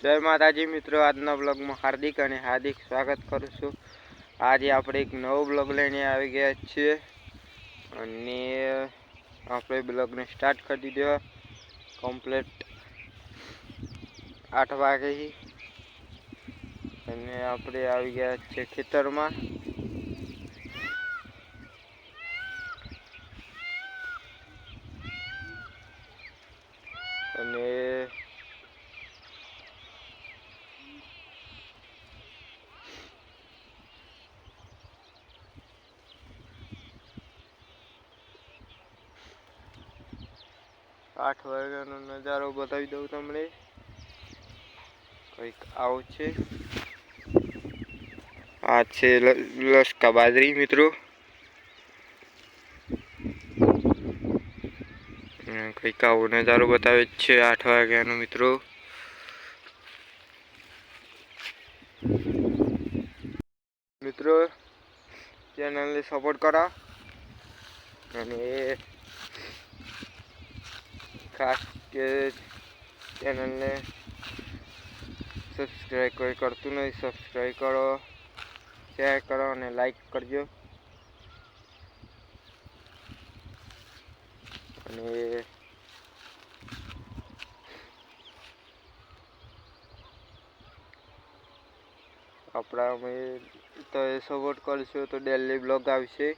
जय माताजी मित्रों, आजना ब्लॉग में हार्दिक और हार्दिक स्वागत करूँ छूँ। आज आप एक नवो ब्लॉग लईने आई गया छे अने आपणे ब्लॉग ने स्टार्ट कर दीधो कम्प्लीट 8 वागे ही अने आपणे आई गया छे खेतर में। अने 8 वाग्यानो नजारो बतावी दઉં તમને। કંઈક આવું છે। આ છે લસકા બાજરી મિત્રો। કંઈક આવો નજારો બતાવે છે 8 વાગ્યાનો મિત્રો। મિત્રો ચેનલ ને સપોર્ટ કરો અને खास के चैनल ने सब्सक्राइब कोई करतु नहीं, सब्सक्राइब करो, शेयर करो और लाइक करजो। अपना में तो सपोर्ट करशो तो डेली ब्लॉग आवशे।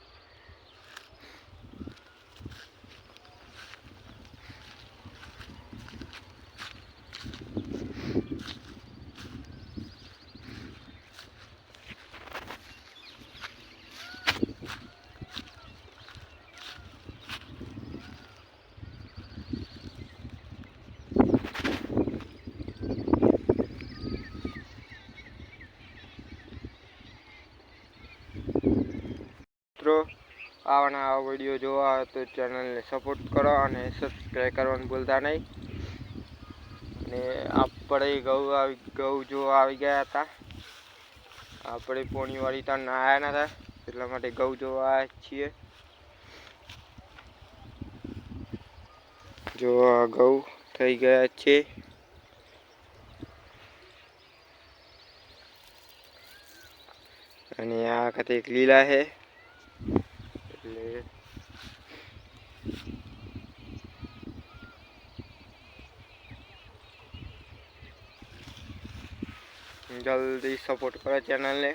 आवाना वीडियो जोवा तो चैनल ने सपोर्ट करो और सब्सक्राइब करवानुं भूलता नहीं। आपणे घऊ जो आई गया था, आपणे पोणी वाળી तार आया ना था એટલા માટે ઘઉં જોવા આવ્યા છીએ। जो घऊ થઈ ગયા છે અને આ વખતે એક લીલા છે એટલે जल्दी सपोर्ट करो चैनल ने।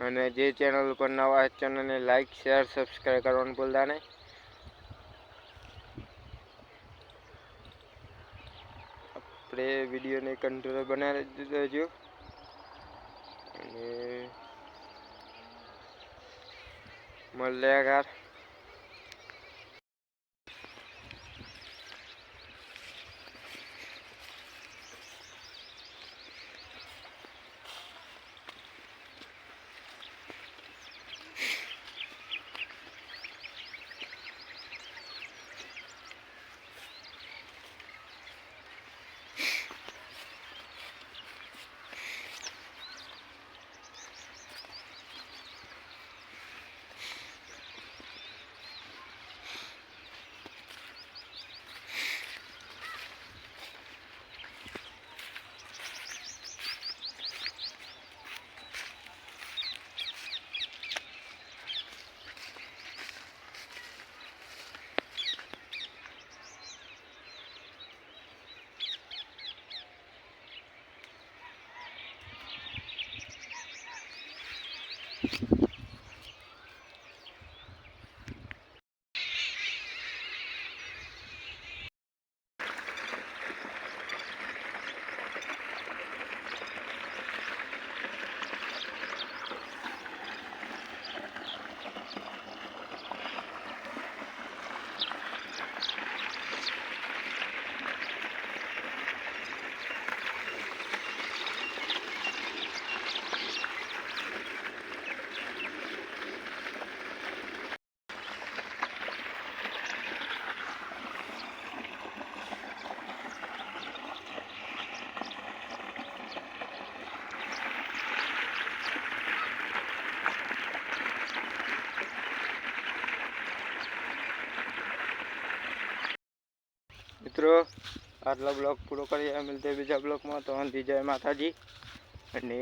અને જે ચેનલ ઉપર નવા ચેનલ ને લાइक शेयर सब्सक्राइब करवानुं भूलता नहीं। આપણે વિડિયો ને કંટ્રોલ બનાવી દેજો અને મળ્યા મિત્રો આટલો બ્લોગ પૂરો કરીએ મળતે બીજા બ્લોગમાં. તો અંતિ જય માતાજી. અને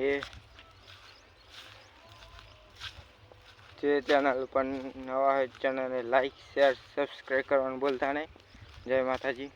જે ચેનલ પર નવા હોય ચેનલને લાઈક શેર સબસ્ક્રાઈબ કરવાનું ભૂલતા નહીં. જય માતાજી.